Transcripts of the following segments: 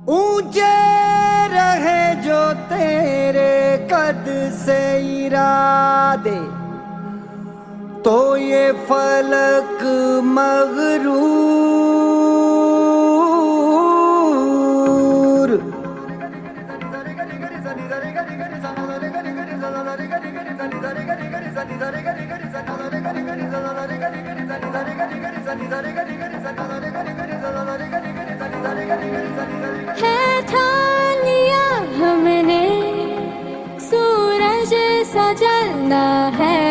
ऊंचे रहे जो तेरे कद से इरादे, तो ये फलक मगरूर। है ठान लिया हमने सूरज सा जलना है,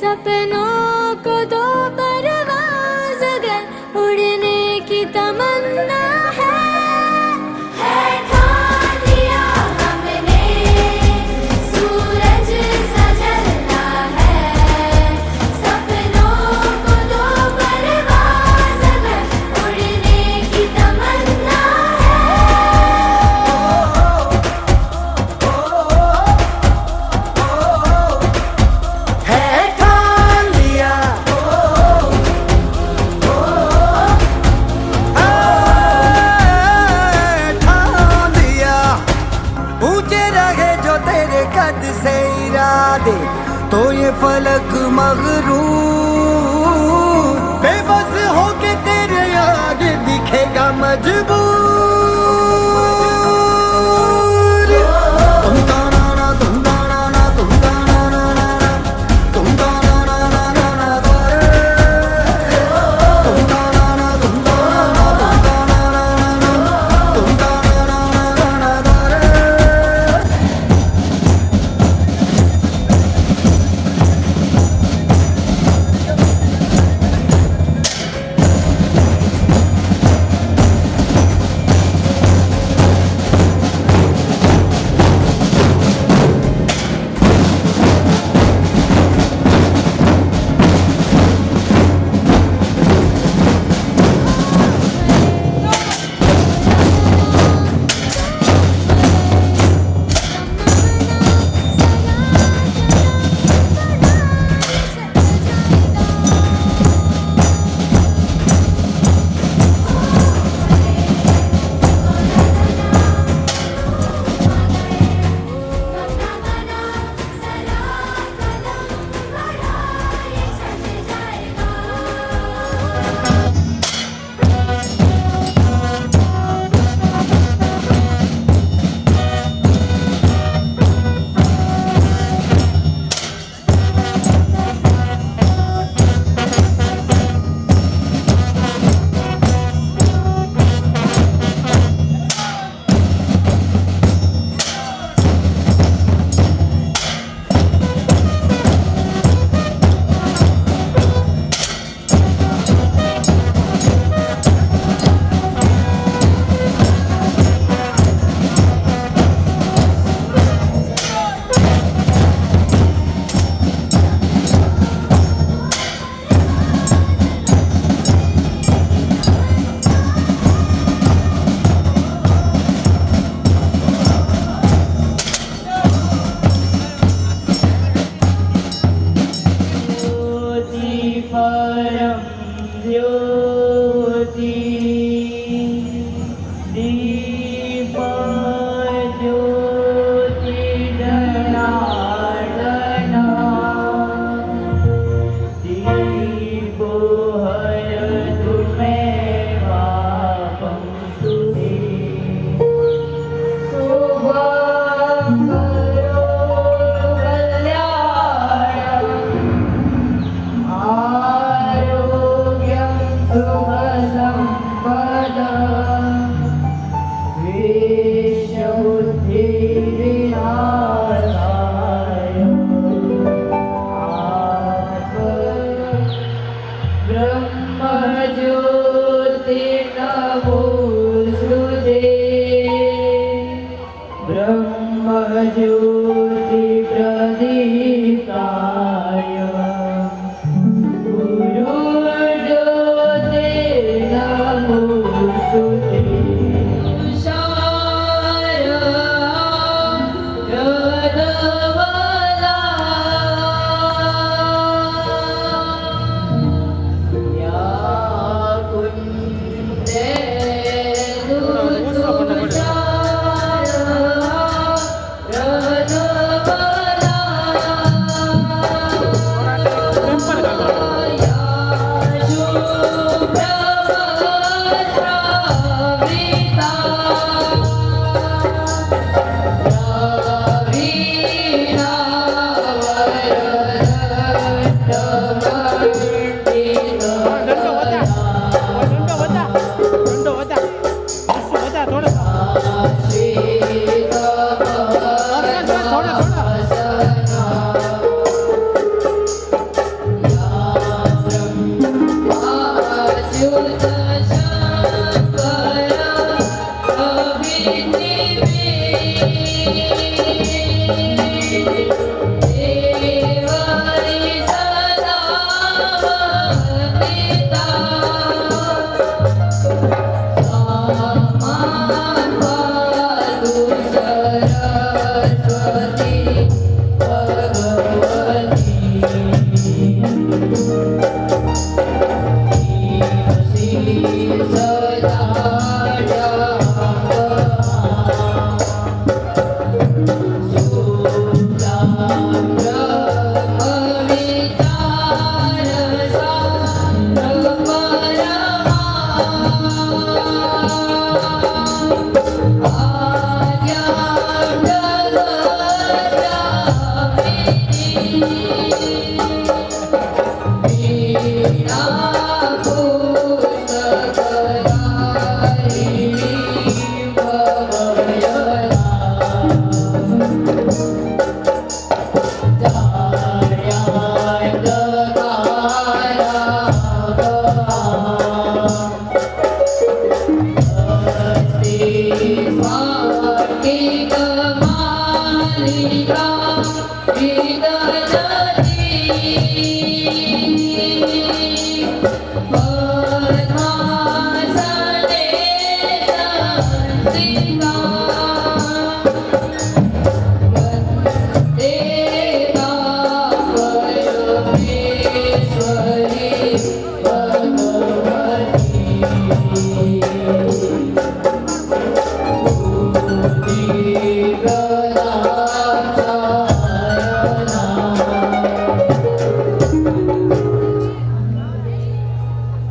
सपनों को दो परवाज़ अगर उड़ने की तमन्ना है। ठान लिया हमने सूरज सा जलना है, सपनों को दो परवाज़ अगर उड़ने की तमन्ना है ठान लिया, ठान लिया। ऊंचे रहे जो तेरे कद से इरादे, तो ये फलक मगरूर। बेबस होके तेरे आगे दिखेगा मजबूर। तुम ताना ना, तुम ताना ना, तुम ताना ना ना ना, तुम ताना ना ना ना ना गोरे। तुम ताना ना, तुम ताना ना, तुम ताना ना ना ना, तुम ताना ना ना ना गोरे। परम ज्योति दीपं ज्योति जनार्दना दीपो हरतु मे पापं सुमे शुभं करोतु कल्याणम् आरोग्यं सुखसम्पदं विश्वबुद्धिविनाशाय ब्रह्मज्योति नमोऽस्तुते ब्रह्मज्योति प्रदीप्ताय गुरुज्योते नमोऽस्तुते या कुन्दे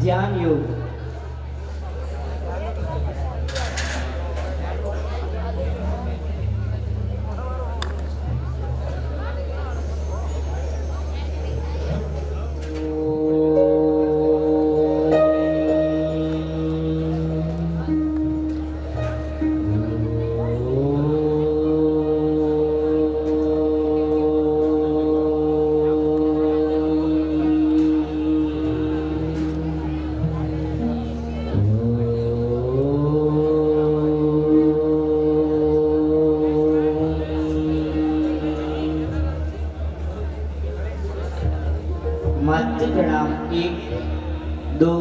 ध्यान योग। मातृ प्रणाम 1 2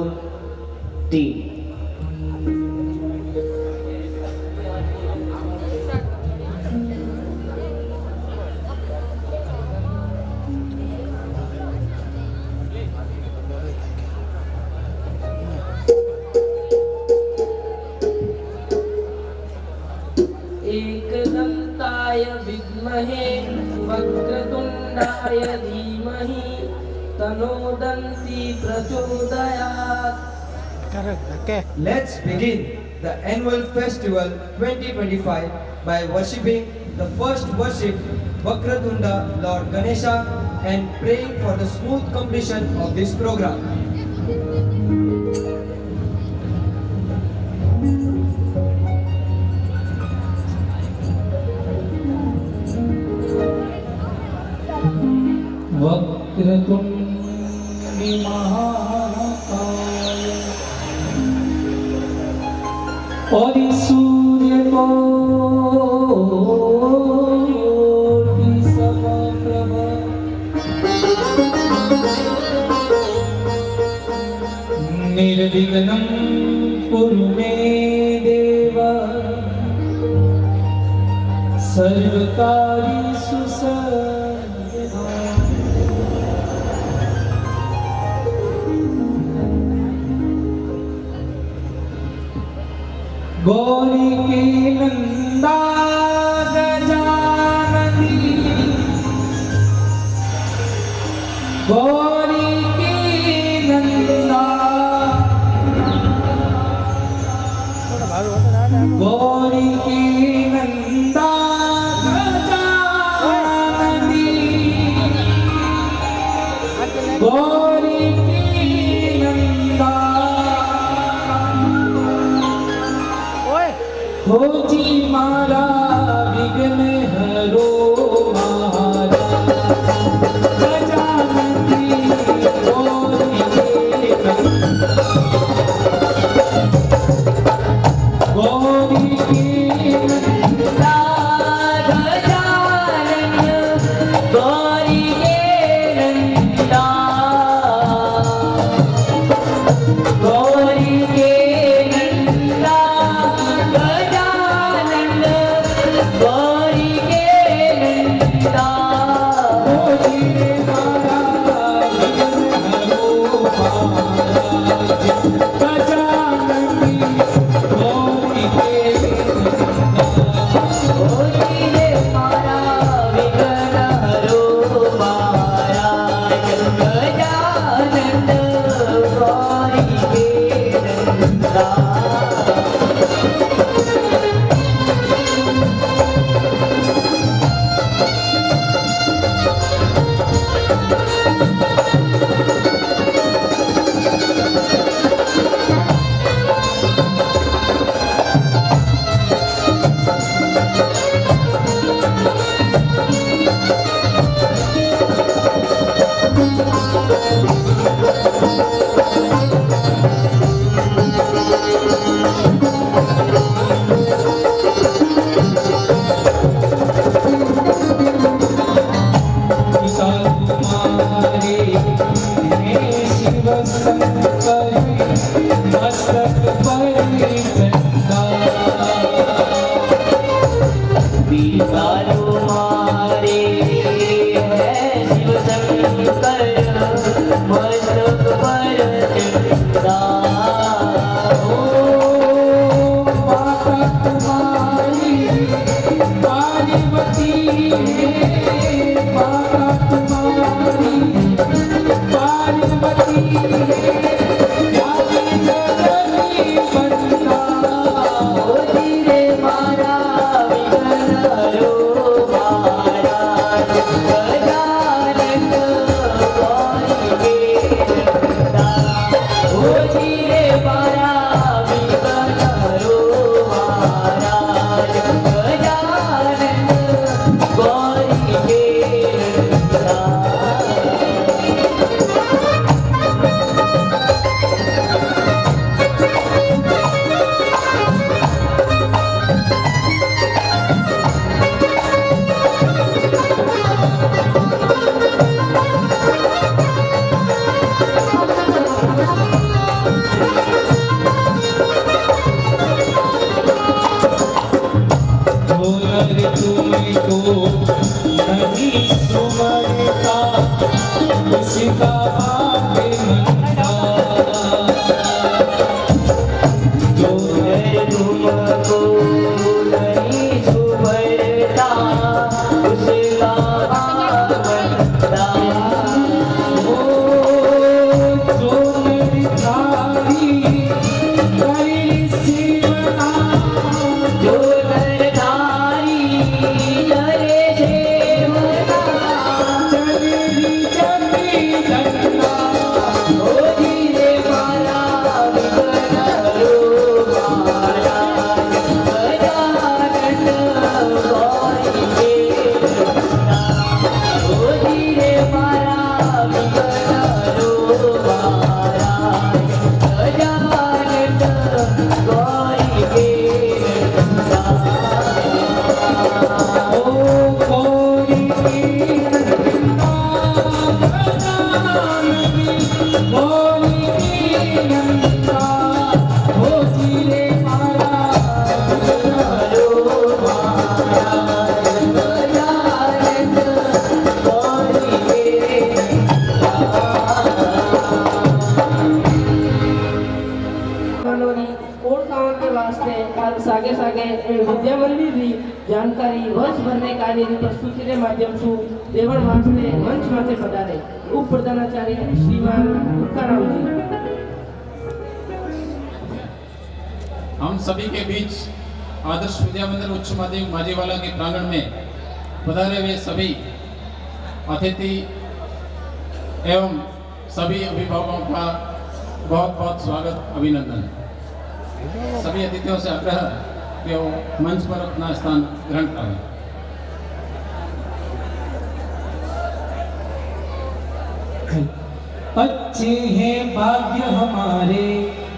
3। एकदन्ताय विद्महे वक्रतुण्डाय धीमहि तन्नो दन्ति प्रचोदयात्। Let's begin the annual festival 2025 by worshipping the first worship Vakratunda Lord Ganesha and praying for the smooth completion of this program. वक्रतुण्डी महाकाय और सूर्य कोटि समप्रभ निर्विघ्नं कुरु मे देव सर्वकार्येषु सर्वदा। गौरी के नंदा गजाननी गौरी के नंदा गौरी के नंदा गजाननी गौरी के नंदा खोजी मारा विघ्न हरो मारा गजाननी गौरी के नंदा गौरी के नंदा गजानन गौरी के नंदा गौरी के नंदा चंदा पिता तुम्हारे है शिव शंकर मस्तक पर चंदा ओ माता तुम्हारी पार्वती है माता तुम्हारी पार्वती है जाति जननी बंदा ओ धीरे मारा विघ्न रो मारा गजानन गौरी के नंदा ओ धीरे मारा विघ्न रो मारा गजानन गौरी के नंदा डोलर तुमको नहीं सुमरता उसका आगे मंदा डोलर तुमको नहीं सुभरता उसका आमंदा ओ डोलर धारी करी सेवना डोलर धारी करे सेवना चली चली डंडा ओ धीरे मारा विघ्न रो मारा गजानन गौरी के नंदा ओ धीरे मारा विघ्न रो मारा गजानन गौरी के नंदा ओ गौरी की नंदा गजाननी गौरी की नंदा ओ जीरे मारा रो मारा गजानन गौरी के मानवनी कोट गाँव के वास्ते और सागे सागे विद्या मंदिर की जानकारी वर्ष भरने कार्य की प्रस्तुति के माध्यम से देवण वास्ते मंच माथे पधारे उप प्रधानाचार्य श्रीमान तुकाराम जी। हम सभी के बीच आदर्श विद्या मंदिर उच्च माध्यमिक माझीवाला के प्रांगण में पधारे हुए सभी अतिथि एवं सभी अभिभावकों का बहुत बहुत स्वागत अभिनंदन। सभी अतिथियों से आग्रह कि वो मंच पर अपना स्थान ग्रहण करें। अच्छे हैं भाग्य हमारे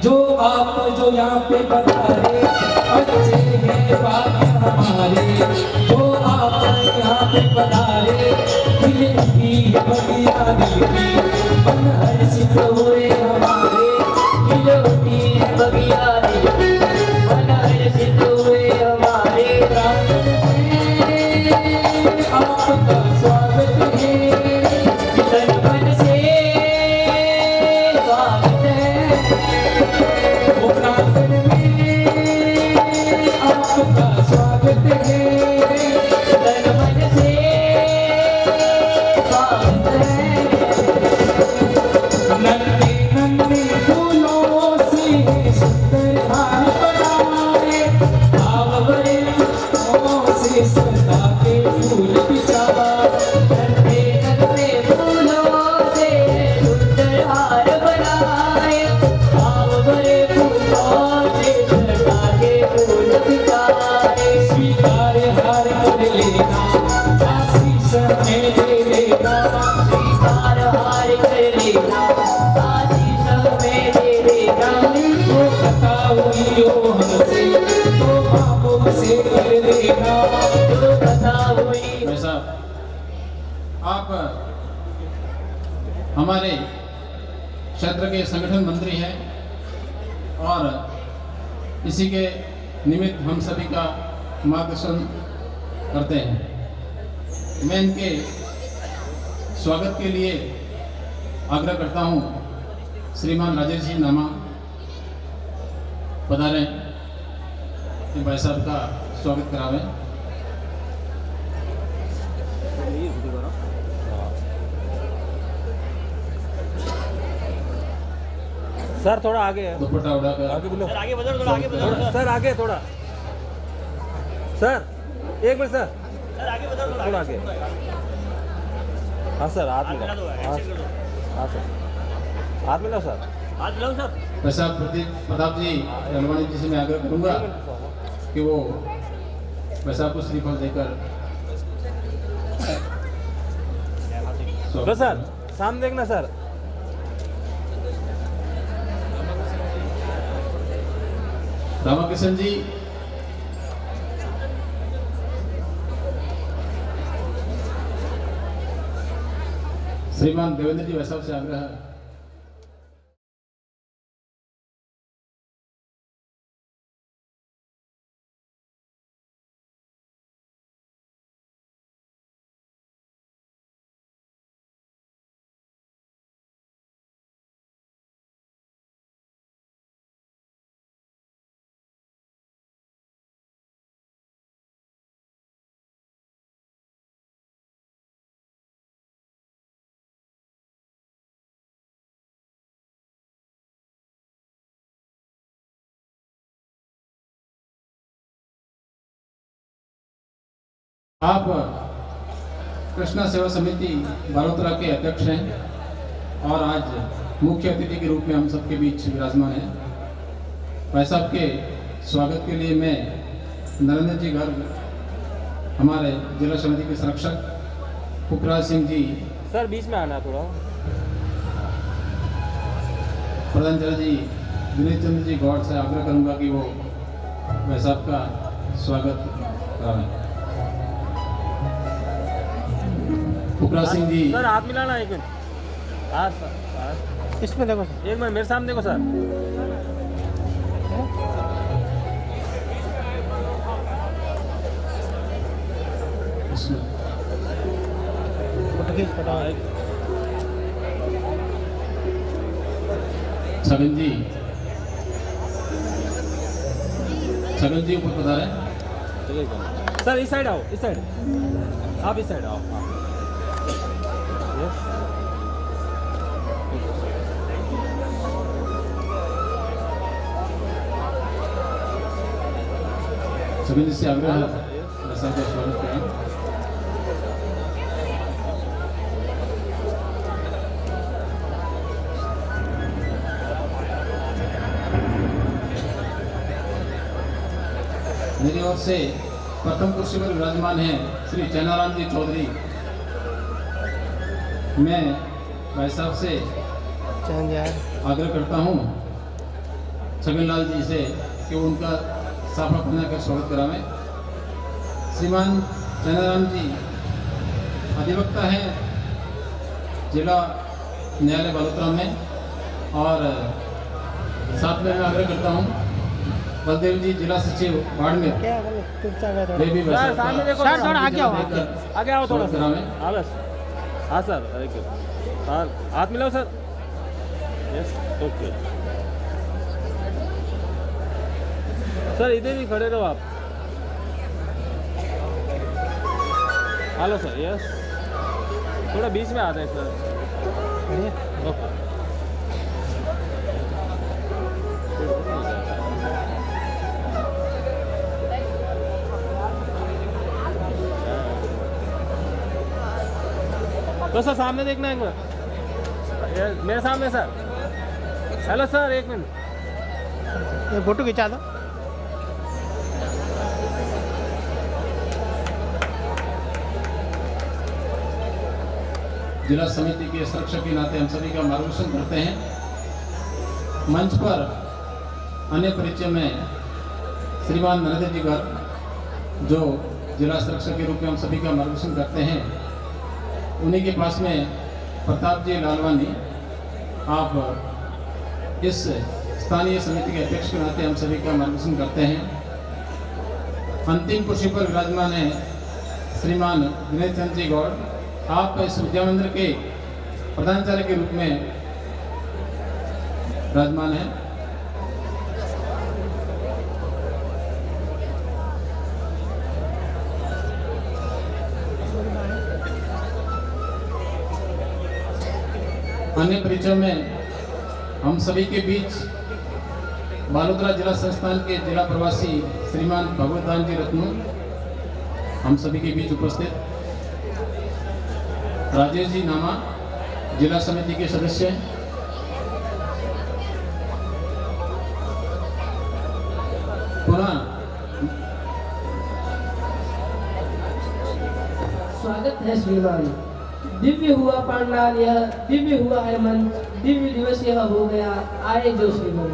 जो आप जो यहाँ पे पधारे अच्छे हैं भाग्य हमारे जो आप यहाँ पे पधारे खिलती बगिया दिलती मन हर्षित हुए हमारे खिलौटी बगिया दिलती मन हर्षित हुए हमारे आपका स्वागत है तन मन से स्वागत है वो प्रांगण में आपका स्वागत है तन मन से स्वागत है नन्हे नन्हे फूलों से सुंदर हार बनाए भाव भरे पुष्पों से सदा के फूल बिछावा नन्हे नन्हे फूलों से सुंदर हार बनाए भाव भरे फूलों से सदा के फूल बिछाए स्वीकार हार कर लेना आशीष में दे लेना स्वीकार हार कर लेना आशीष में दे देना तो कथा हुई हो हमसे तो बाबू से कर देना जो कथा हुई। भाई साहब, आप हमारे क्षेत्र के संगठन मंत्री हैं और इसी के निमित्त हम सभी का मार्गदर्शन करते हैं। मैं इनके स्वागत के लिए आग्रह करता हूं, श्रीमान राजेश जी नामा पधारें, भाई साहब का स्वागत करावें। सर थोड़ा आगे है, दुपट्टा उड़ाकर आगे बोलो, आगे बढ़ो, थोड़ा आगे बढ़ो सर, आगे थोड़ा सर, एक मिनट सर आगे बढ़ो, थोड़ा आगे। हाँ सर, हाथ मिलाओ, हाँ सर, हाथ मिलाओ सर, हाथ मिलाओ सर। वैसा प्रताप जी रलवानी जी से मैं आग्रह करूंगा कि वो वैसा को श्रीफल देकर सर सामने देखना सर। रामाकृष्ण जी, श्रीमान देवेंद्र जी वैसा से आग्रह है। आप कृष्णा सेवा समिति बालोतरा के अध्यक्ष हैं और आज मुख्य अतिथि के रूप में हम सबके बीच विराजमान हैं। भाई साहब के स्वागत के लिए मैं नरेंद्र जी गर्ग, हमारे जिला समिति के संरक्षक पुखराज सिंह जी, सर बीच में आना थोड़ा, प्रधानाचार्य जी दिनेश चंद्र जी गौड़ से आग्रह करूंगा कि वो भाई साहब का स्वागत कराएं। पुखराज सिंह जी, सर हाथ मिलाना एक मिनट, हाँ सर, इसमें देखो सर, एक मिनट मेरे सामने देखो सर। छगन जी, छगन जी ऊपर पधारे। सर इस साइड आओ, इस साइड, आप इस साइड आओ। हाँ सभी जी से आग्रह है वैसा का स्वागत करें। मेरी ओर से प्रथम कुर्सी पर विराजमान है श्री चैनाराम जी चौधरी। मैं भाई साहब से आग्रह करता हूं छगनलाल जी से कि उनका साफा पहना कर स्वागत करावें। श्रीमान चैनाराम जी अधिवक्ता हैं जिला न्यायालय बालोतरा में, और साथ में मैं आग्रह करता हूं बलदेव जी जिला सचिव बाड़मेर, वे भी सर सामने देखो सर, थोड़ा आगे आओ, आगे आओ थोड़ा सर। हाँ बस, हाँ सर, हाँ हाथ मिलाओ सर, यस ओके सर, इधर ही खड़े रहो आप। हेलो सर, यस थोड़ा बीच में आ जाए सर, ओके तो सर सामने देखना एक मिनट, मेरे सामने सर। हेलो सर, एक मिनट, फोटो खिंचा दो। जिला समिति के संरक्षक के नाते हम सभी का मार्गदर्शन करते हैं। मंच पर अन्य परिचय में श्रीमान नरेंद्र जी गर्ग, जो जिला संरक्षक के रूप में हम सभी का मार्गदर्शन करते हैं, उन्हीं के पास में प्रताप जी लालवानी, आप इस स्थानीय समिति के अध्यक्ष के नाते हम सभी का मार्गदर्शन करते हैं। अंतिम कुर्सी पर विराजमान है श्रीमान दिनेश चंद्र जी गौड़। आप इस विद्या मंदिर के प्रधानाचार्य के रूप में विराजमान हैं। अन्य परिचय में हम सभी के बीच बालोतरा जिला संस्थान के जिला प्रवासी श्रीमान भगवतदान जी रत्नू हम सभी के बीच उपस्थित, राजेश जी नामा जिला समिति के सदस्य, पुनः स्वागत है श्रीमान। दिव्य हुआ पांडाल, यह दिव्य हुआ है मंच, दिव्य दिवस यह हो गया, आए जो श्रीमान।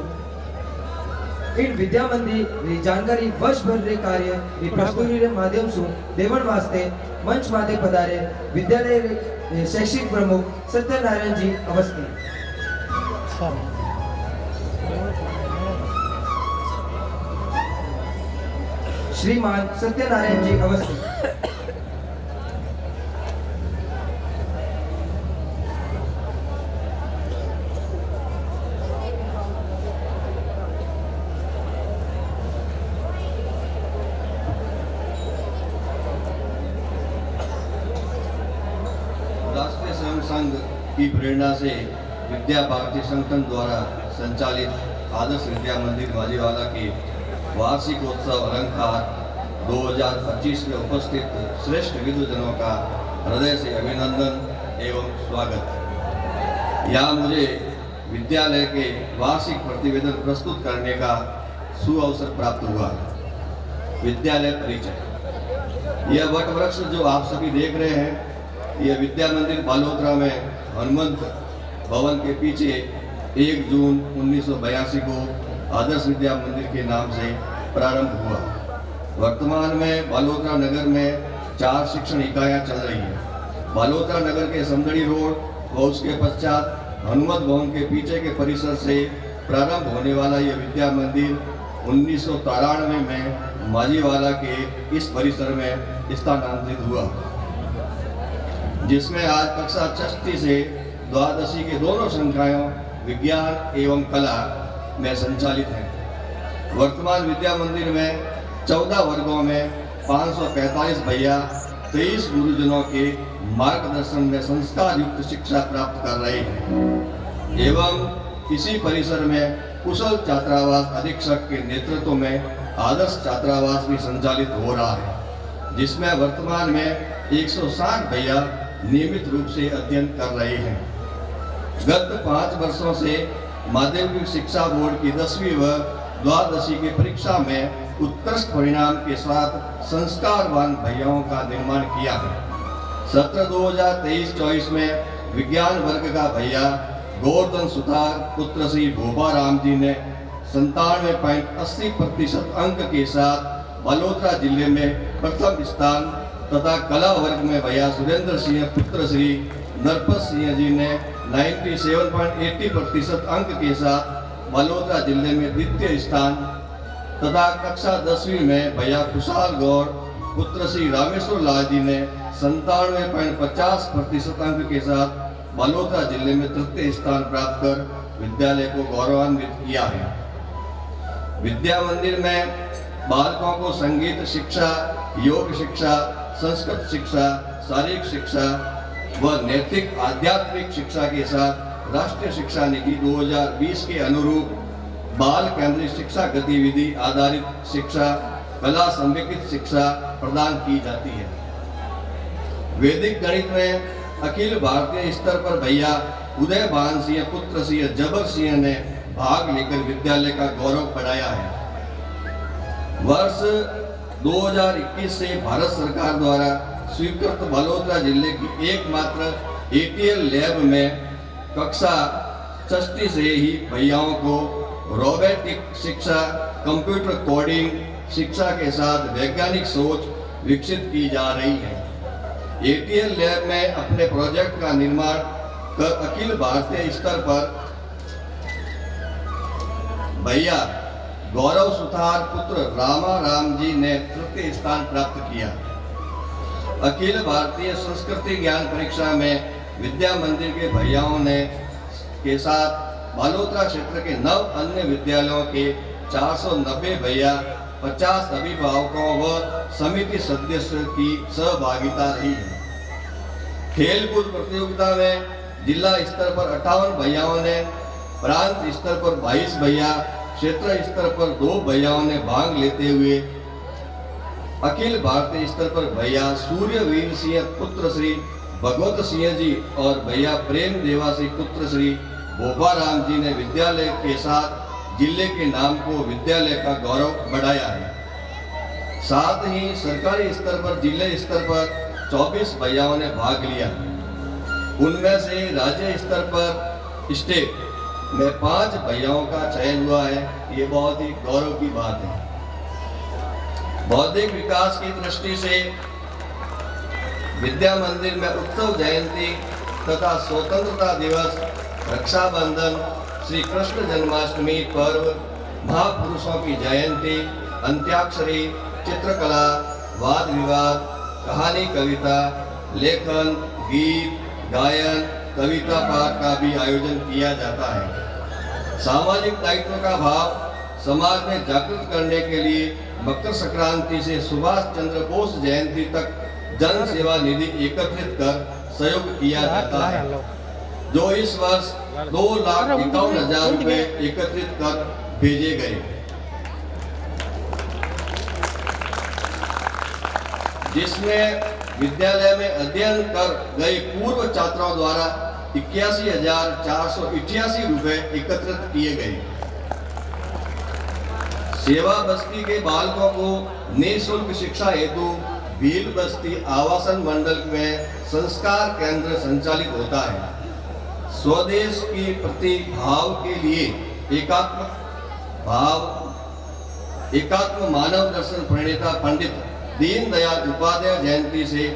इन विद्या मंदिर री जानकारी वर्ष भर रे कार्य री प्रस्तुति रे माध्यम से देवण वास्ते मंच माते पधारे विद्यालय रे शैक्षिक प्रमुख सत्यनारायण जी अवस्थी। श्रीमान सत्यनारायण जी अवस्थी। राष्ट्रीय स्वयं संघ की प्रेरणा से विद्या भारती संगठन द्वारा संचालित आदर्श विद्या मंदिर माझीवाला के वार्षिकोत्सव अलंकार 2025 में उपस्थित श्रेष्ठ विद्वजनों का हृदय से अभिनंदन एवं स्वागत। यहाँ मुझे विद्यालय के वार्षिक प्रतिवेदन प्रस्तुत करने का सुअवसर प्राप्त हुआ। विद्यालय परिचय। यह वट वृक्ष जो आप सभी देख रहे हैं, यह विद्या मंदिर बालोतरा में हनुमंत भवन के पीछे 1 जून 1982 को आदर्श विद्या मंदिर के नाम से प्रारंभ हुआ। वर्तमान में बालोतरा नगर में 4 शिक्षण इकाइयाँ चल रही हैं। बालोतरा नगर के समदड़ी रोड व उसके पश्चात हनुमंत भवन के पीछे के परिसर से प्रारंभ होने वाला यह विद्या मंदिर 1993 में माझीवाला के इस परिसर में स्थानांतरित हुआ, जिसमें आज कक्षा 6वीं से द्वादशी के दोनों संकायों विज्ञान एवं कला में संचालित है। वर्तमान विद्या मंदिर में 14 वर्गों में 545 भैया 23 गुरुजनों के मार्गदर्शन में संस्कार युक्त शिक्षा प्राप्त कर रहे हैं एवं इसी परिसर में कुशल छात्रावास अधीक्षक के नेतृत्व में आदर्श छात्रावास भी संचालित हो रहा है, जिसमें वर्तमान में 160 भैया नियमित रूप से अध्ययन कर रहे हैं। गत 5 वर्षों से माध्यमिक शिक्षा बोर्ड की 10वीं व द्वादशी की परीक्षा में उत्कृष्ट परिणाम के साथ संस्कारवान भैयाओं का निर्माण किया है। सत्र 2023-24 में विज्ञान वर्ग का भैया गोवर्धन सुतार पुत्र श्री भोपाराम जी ने 97.80% अंक के साथ बालोतरा जिले में प्रथम स्थान तथा कला वर्ग में भैया सुरेंद्र सिंह पुत्र श्री नरपत सिंह जी ने 97.80% अंक के साथ बालोतरा जिले में द्वितीय स्थान तथा कक्षा 10वीं में भैया खुशहाल गौर पुत्र श्री रामेश्वर लाल जी ने 97.50% अंक के साथ बालोतरा जिले में तृतीय स्थान प्राप्त कर विद्यालय को गौरवान्वित किया है। विद्या मंदिर में बालकों को संगीत शिक्षा, योग शिक्षा, संस्कृत शिक्षा, शारीरिक शिक्षा व नैतिक आध्यात्मिक शिक्षा के साथ राष्ट्रीय शिक्षा नीति 2020 के अनुरूप बाल केंद्रित शिक्षा गतिविधि आधारित शिक्षा, कला संवेकित शिक्षा प्रदान की जाती है। वैदिक गणित में अखिल भारतीय स्तर पर भैया उदय भान सिंह पुत्र सिंह जबर सिंह ने भाग लेकर विद्यालय का गौरव बढ़ाया है। वर्ष 2021 से भारत सरकार द्वारा स्वीकृत बालोतरा जिले की एकमात्र ATL लैब में कक्षा 6वीं से ही भैयाओं को रोबोटिक शिक्षा, कंप्यूटर कोडिंग शिक्षा के साथ वैज्ञानिक सोच विकसित की जा रही है। ATL लैब में अपने प्रोजेक्ट का निर्माण कर अखिल भारतीय स्तर पर भैया गौरव सुथार पुत्र रामा राम जी ने तृतीय स्थान प्राप्त किया। अखिल भारतीय संस्कृति ज्ञान परीक्षा में विद्या मंदिर के भैयाओं ने के साथ बालोतरा क्षेत्र के 9 अन्य विद्यालयों के 490 भैया, 50 अभिभावकों व समिति सदस्यों की सहभागिता रही है। खेलकूद प्रतियोगिता में जिला स्तर पर 58 भैयाओं ने, प्रांत स्तर पर 22 भैया, क्षेत्र स्तर पर 2 भैयाओं ने भाग लेते हुए अखिल भारतीय स्तर पर भैया सूर्यवीर सिंह पुत्र श्री भगवत सिंह जी और भैया प्रेम देवासी पुत्र श्री बोपाराम जी ने विद्यालय के साथ जिले के नाम को विद्यालय का गौरव बढ़ाया है। साथ ही सरकारी स्तर पर जिले स्तर पर 24 भैयाओं ने भाग लिया। उनमें से राज्य स्तर पर स्टेट में 5 भैयाओं का चयन हुआ है। ये बहुत ही गौरव की बात है। बौद्धिक विकास की दृष्टि से विद्या मंदिर में उत्सव जयंती तथा स्वतंत्रता दिवस, रक्षाबंधन, श्री कृष्ण जन्माष्टमी पर्व, महापुरुषों की जयंती, अंत्याक्षरी, चित्रकला, वाद विवाद, कहानी कविता, लेखन, गीत, गायन, कविता पाठ का भी आयोजन किया जाता है। सामाजिक दायित्व का भाव समाज में जागृत करने के लिए मकर संक्रांति से सुभाष चंद्र बोस जयंती तक जन सेवा निधि एकत्रित कर सहयोग किया जाता है, जो इस वर्ष 2,51,000 रुपए एकत्रित कर भेजे गए, जिसमें विद्यालय में अध्ययन कर गए पूर्व छात्रों द्वारा 81,488 रुपए एकत्रित किए गए। सेवा बस्ती के बालकों को निःशुल्क शिक्षा हेतु भील बस्ती आवासन मंडल में संस्कार केंद्र संचालित होता है। स्वदेश की प्रति भाव के लिए एकात्म मानव दर्शन प्रणेता पंडित दीनदयाल उपाध्याय जयंती से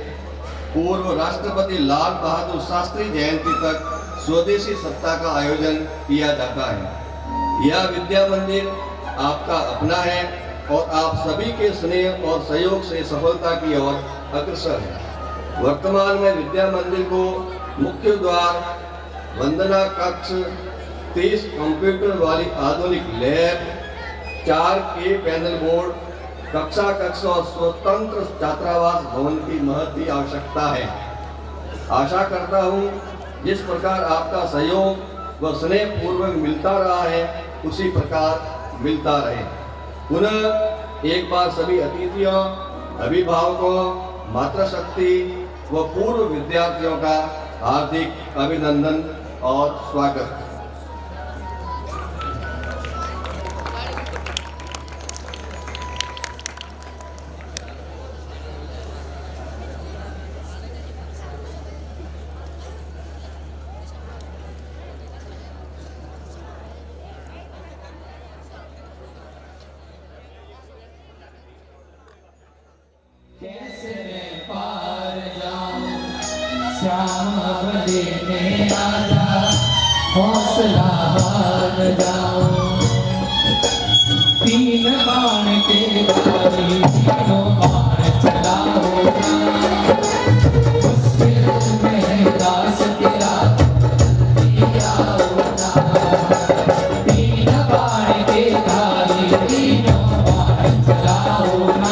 पूर्व राष्ट्रपति लाल बहादुर शास्त्री जयंती तक स्वदेशी सप्ताह का आयोजन किया जाता है। यह विद्या मंदिर आपका अपना है और आप सभी के स्नेह और सहयोग से सफलता की ओर अग्रसर है। वर्तमान में विद्या मंदिर को मुख्य द्वार, वंदना कक्ष, 30 कंप्यूटर वाली आधुनिक लैब, 4K पैनल बोर्ड, कक्षा कक्ष और स्वतंत्र छात्रावास भवन की महती आवश्यकता है। आशा करता हूँ जिस प्रकार आपका सहयोग व स्नेह पूर्वक मिलता रहा है उसी प्रकार मिलता रहे। पुनः एक बार सभी अतिथियों, अभिभावकों, मातृशक्ति व पूर्व विद्यार्थियों का हार्दिक अभिनंदन और स्वागत। कैसे मैं पार जाऊं श्याम लेने आजा, हौसला हार जाऊं। 3 बाण के बारी 3 बाण चलाओ ना, मुश्किल में दास तेरा जल्दी आओ ना। 3 बाण के बारी 3 बाण चलाओ ना,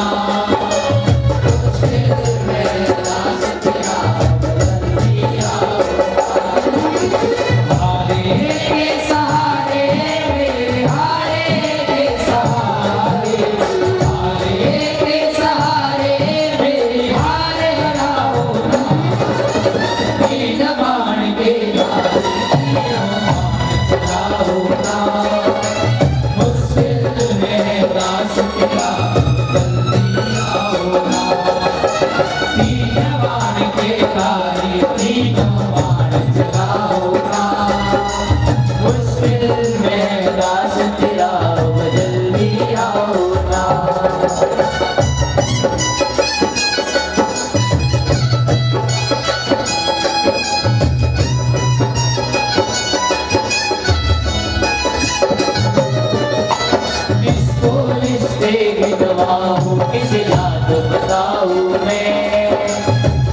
बेगवा हूँ किस जात बताऊँ मैं,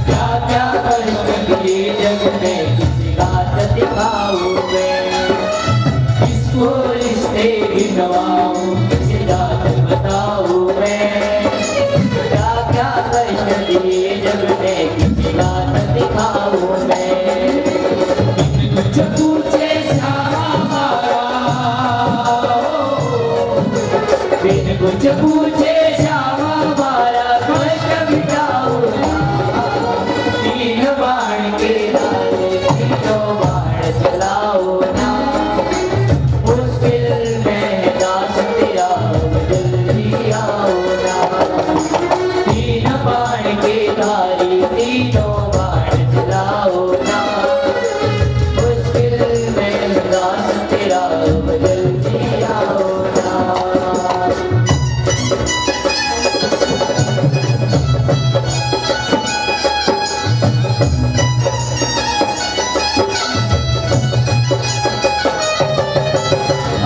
क्या क्या कष्ट दिए जग में किसी बात दिखाऊँ मैं, किसको रिश्ते गिनवाऊँ किसी जात बताऊँ मैं, क्या क्या कष्ट दिए जग में किसी बात दिखाऊँ मैं। कुछ पूछे श्यामा हमारा, बिन कुछ पूछे श्यामा हमारा कष्ट मिटाओ ना, तीन बाण के डाले तीनों बाण चलाओ ना, मुश्किल में दास तेरा जल्दी आओ ना, तीन बाण के धारी तीनों बाण चलाओ ना, मुश्किल में दास तेरा जल्दी आओ ना।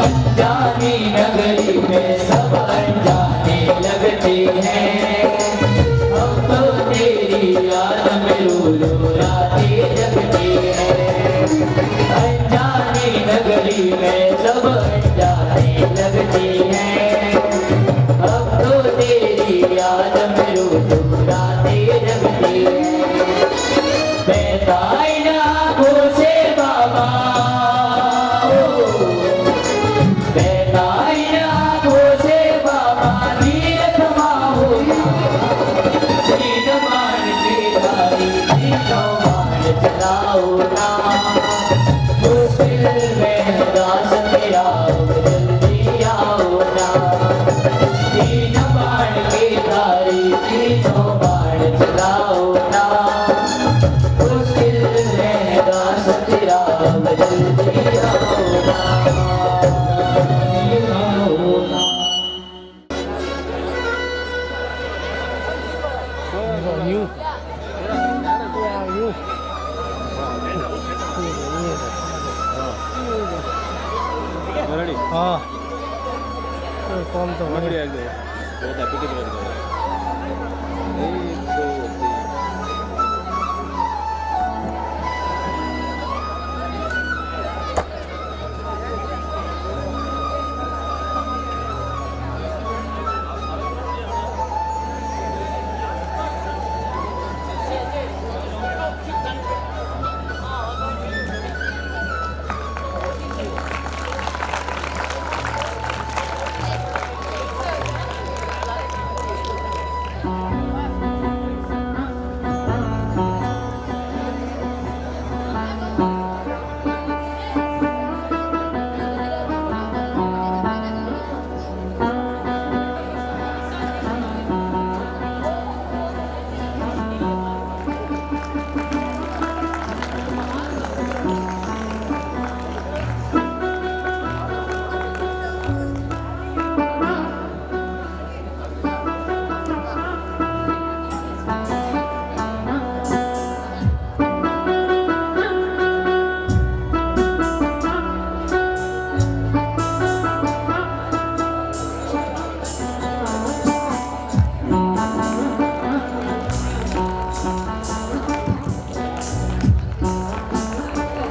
अनजानी नगरी में सब अनजाने लगते हैं, हम तो तेरी याद में रो रो रातें जगते हैं। अनजानी नगरी में सब अनजाने लगते हैं, हम तो तेरी याद में रो रो रातें जगते हैं। बेताई आँखों से बाबा, बेताई आँखों से बाबा नीर थमाओ ना, तीन बाण की धारी तीनों बाण चलाओ ना, मुश्किल में दास तेरा जल्दी आओ ना, तीन बाण की धारी तीनों बाण चलाओ ना, मुश्किल में दास तेरा जल्दी आओ ना। रेडी हाँ कौन तो बढ़िया एकदम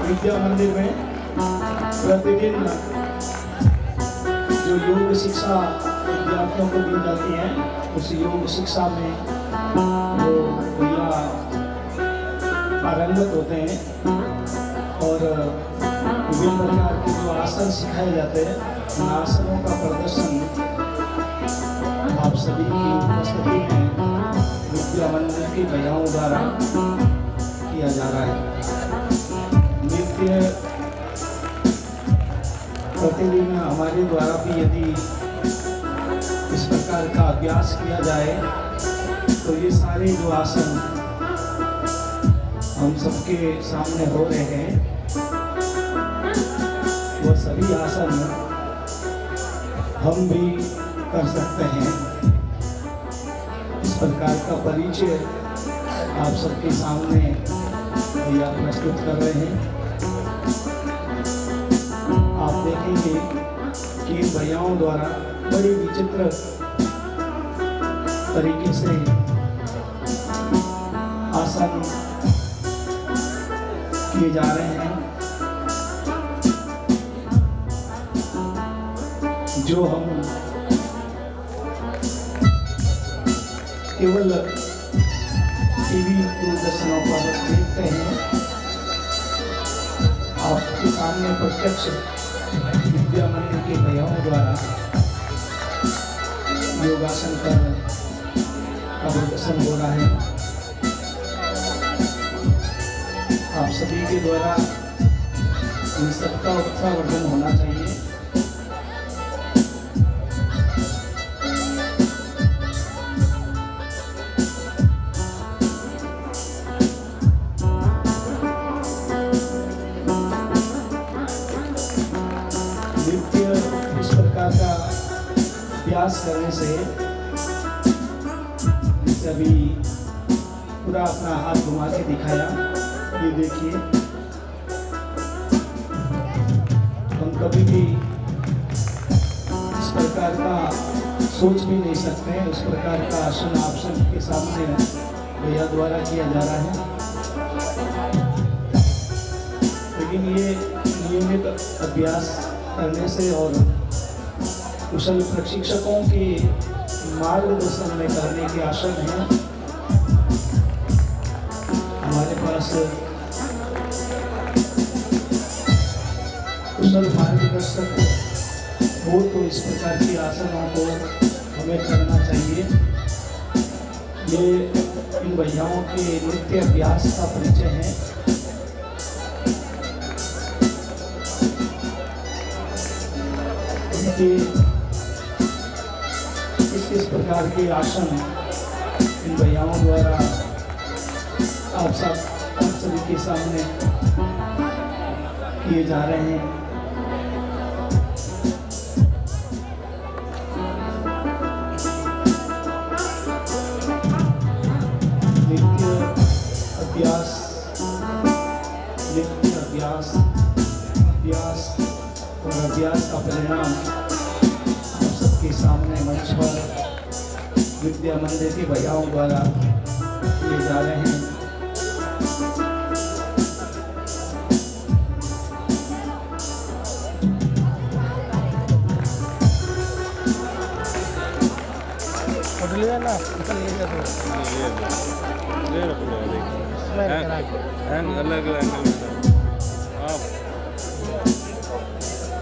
विद्या मंदिर में प्रतिदिन जो योग शिक्षा विद्यार्थियों को दी जाती है, उस योग शिक्षा में वो भैया पारंगत होते हैं और विभिन्न प्रकार के जो आसन सिखाए जाते हैं, उन आसनों का प्रदर्शन आप सभी की उपस्थिति में विद्या मंदिर की भैयाओं द्वारा किया जा रहा है। नृत्य प्रतिदिन हमारे द्वारा भी यदि इस प्रकार का अभ्यास किया जाए तो ये सारे जो आसन हम सबके सामने हो रहे हैं, वो सभी आसन हम भी कर सकते हैं। इस प्रकार का परिचय आप सबके सामने भैया प्रस्तुत कर रहे हैं। आप देखेंगे कि इन भैयाओं द्वारा बड़ी विचित्र तरीके से आसन किए जा रहे हैं जो हम केवल टीवी दूरदर्शनों पर देखते हैं। आपके सामने प्रत्यक्ष विद्या मंदिर के भैयाओं द्वारा योगासन का प्रदर्शन हो रहा है। आप सभी के द्वारा इन सबका उत्साहवर्धन होना चाहिए। अभ्यास करने से अभी पूरा अपना हाथ घुमा के दिखाया। ये देखिए, हम कभी भी इस प्रकार का सोच भी नहीं सकते हैं। उस प्रकार का आसन आप सबके सामने भैया द्वारा किया जा रहा है। लेकिन ये नियमित अभ्यास करने से और कुशल प्रशिक्षकों के मार्गदर्शन में करने के आशय हैं। हमारे पास कुशल मार्गदर्शक हो तो इस प्रकार के आसनों को हमें करना चाहिए। ये इन भैयाओं के नित्य अभ्यास का परिचय है। इस प्रकार के आसन इन भैयाओं द्वारा आप सभी के सामने किए जा रहे हैं। नित्य अभ्यास और अभ्यास का परिणाम आप सबके सामने मंच पर विद्या मंदिर के भैयाओं द्वारा किए जा रहे हैं।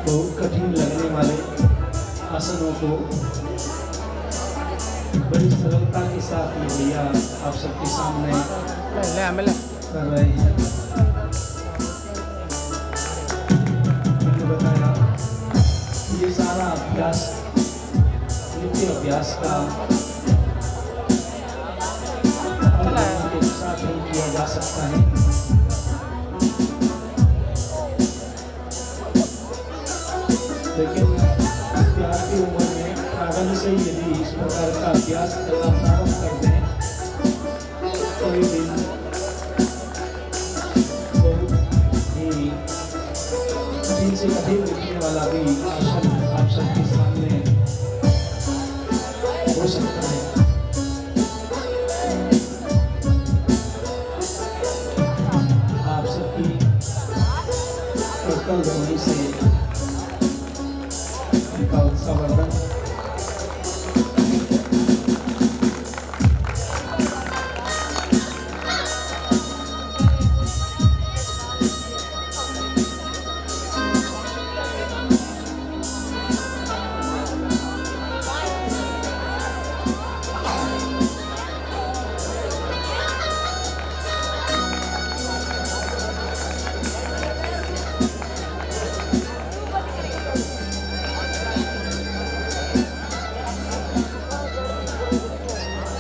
बहुत कठिन लगने वाले आसनों को बड़ी सरलता के साथ ये भैया आप सबके सामने कर रहे हैं। मैंने बताया ये सारा अभ्यास नित्य अभ्यास का के साथ ही किया जा सकता है। लेकिन प्यार की उम्र में प्रारंभ से ही यदि इस प्रकार का अभ्यास करना प्रारंभ कर दें तो ये दिन बहुत ही कठिन से कठिन दिखने वाला भी आसन आप सबके सामने हो सकता है। आप सबकी कर्तव्य ध्वनि से इनका उत्साहवर्धन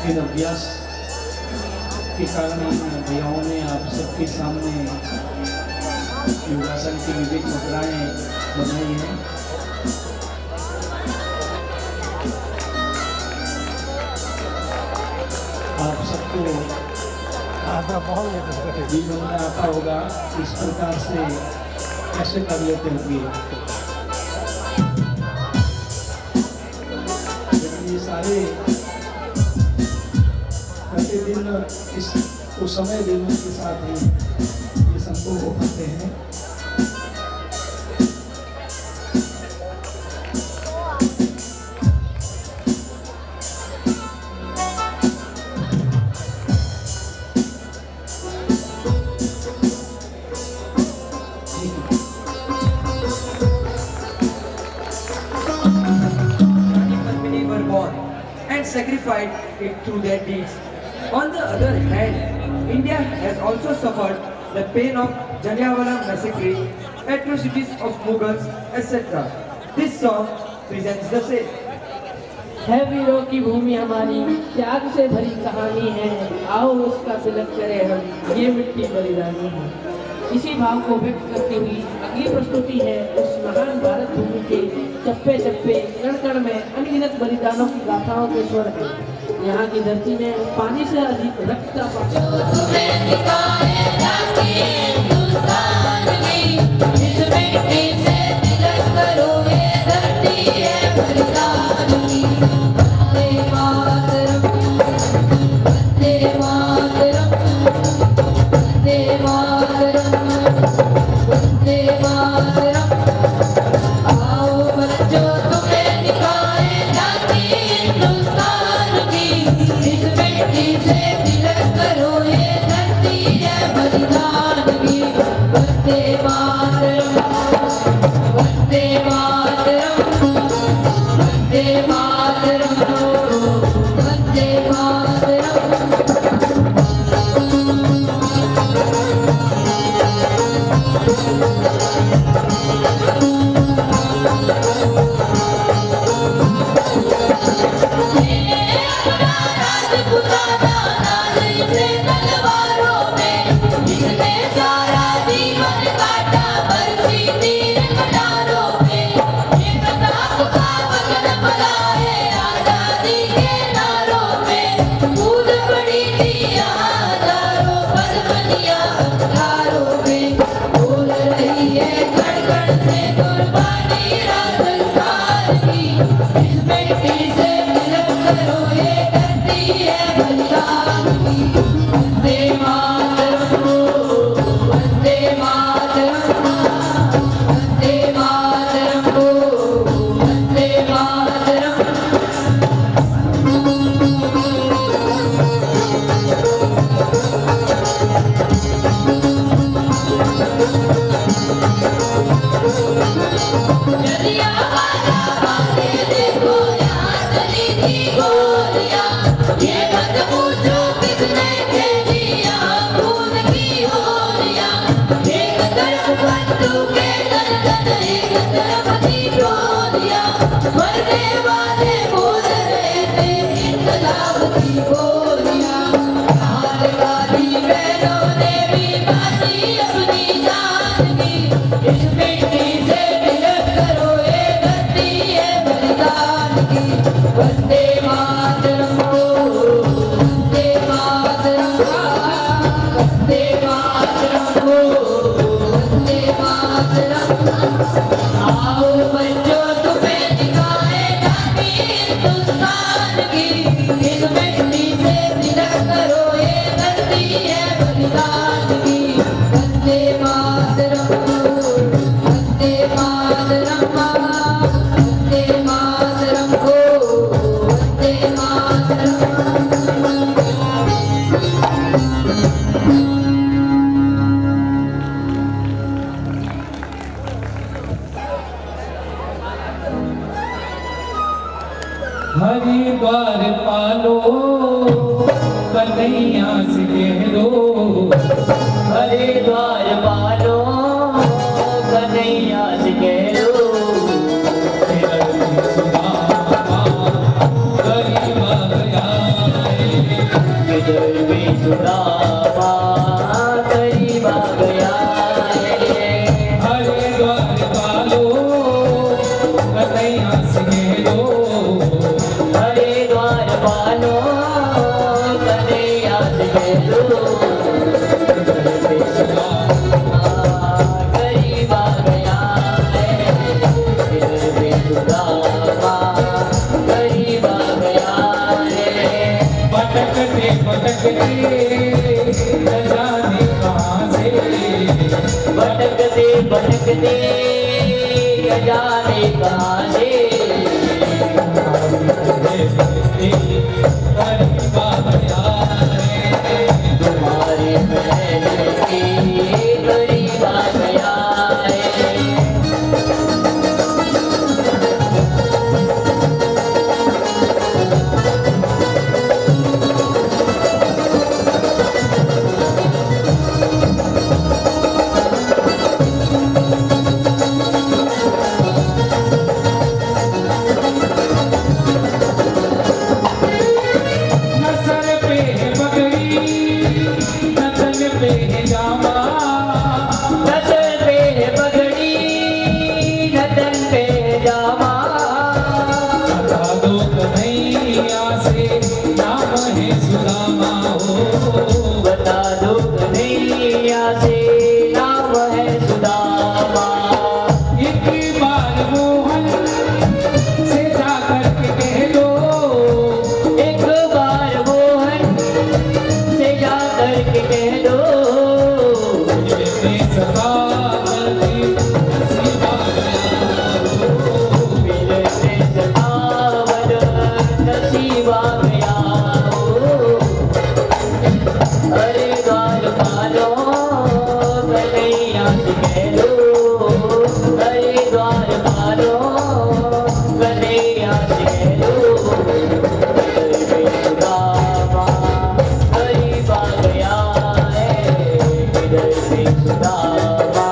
इन अभ्यास के कारण इन भैयाओं ने आप सबके सामने योगासन की विविध मुद्राएं बनाई हैं। आप सबको जीवन में आता होगा इस प्रकार से कैसे कर लेते होंगे। लेकिन ये सारे उसको समय देने के साथ ही ये संभव हो पाते हैं। Padmini were born and sacrificed it through their deeds. On the other hand, India has also suffered the pain of Jallianwala massacre, atrocities of Mughals, etc. This song presents the same. है वीरों की भूमि हमारी, त्याग से भरी कहानी है, आओ उसका तिलक करें हम, ये मिट्टी बलिदानी है। इसी भाव को व्यक्त करती हुई अगली प्रस्तुति है उस महान भारत भूमि के चप्पे चप्पे कण कण में अनगिनत बलिदानों की गाथाओं के स्वर है। यहाँ की धरती ने पानी से अधिक रक्त का हरिद्वार पालो कन्हैया से कह दो, हरिद्वार पालो कन्हैया से कह दो, किधर भी सुदामा करीब आ गया है। हरिद्वार पालो कन्हैया से कह दो, हरिद्वार पालो कन्हैया से कह दो, करीब आ गया है। किधर भी सुदामा करीब आ गया है। भटकते भटकते न जाने कहाँ से भटकते भटकते न जाने कहाँ से करीब आ गया है तुम्हारे महल के करीब आ गया है न सर पे है पगड़ी न तन पे है जामा नजर पे है पगड़ी नतन पे है जामा बता दो कन्हैया से नाम है सुदामा हो बता दो कन्हैया से नाम है सुदामा एक बार मोहन से जाकर के कह दो एक बार मोहन से जा करके कह दो मुझे सदा करती नसीब आ गया हो मिलते सतावन नसीब आ गया हो अरे गाल पालो कन्हैया से कह दो अरे गाल पालो कन्हैया से कह दो सुदामा करीब आ गया है इधर से सुदामा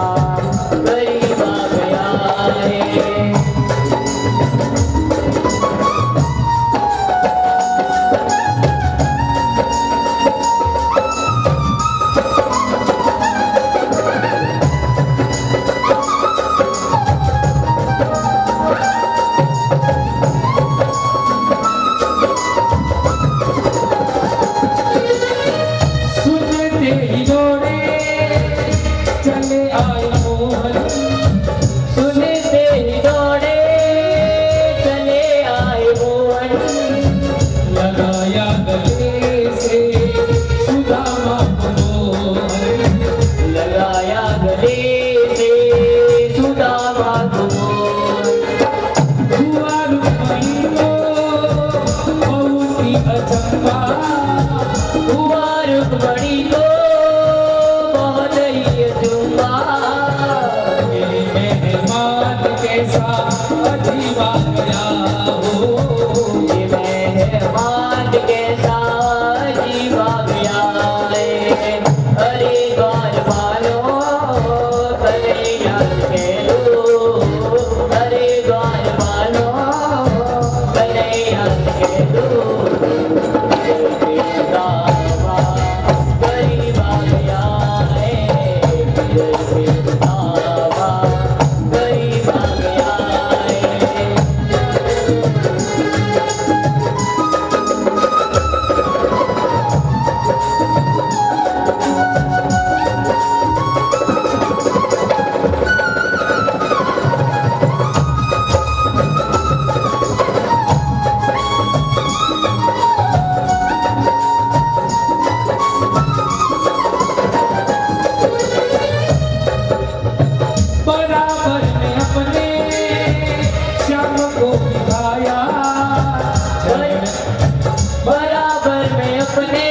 करीब आ गया है सुनते ही दौड़े चले आए मोहन सुनते ही दौड़े चले आए मोहन लगाया गले से सुदामा को मोहन लगाया गले से सुदामा को हुआ रुक्मणी को बहुत ही अचंभा हुआ रुक्मणी को बहुत ही अचंभा ये मेहमान कैसा अजीब आ गया हो ये मेहमान कैसा अजीब आ गया है अरे द्वार पालो कन्हैया से कह दो अरे द्वार पालो कन्हैया से कह दो सुदामा करीब आ गया है सुदामा करीब आ गया है बराबर में अपने श्याम को बिठाया बराबर में अपने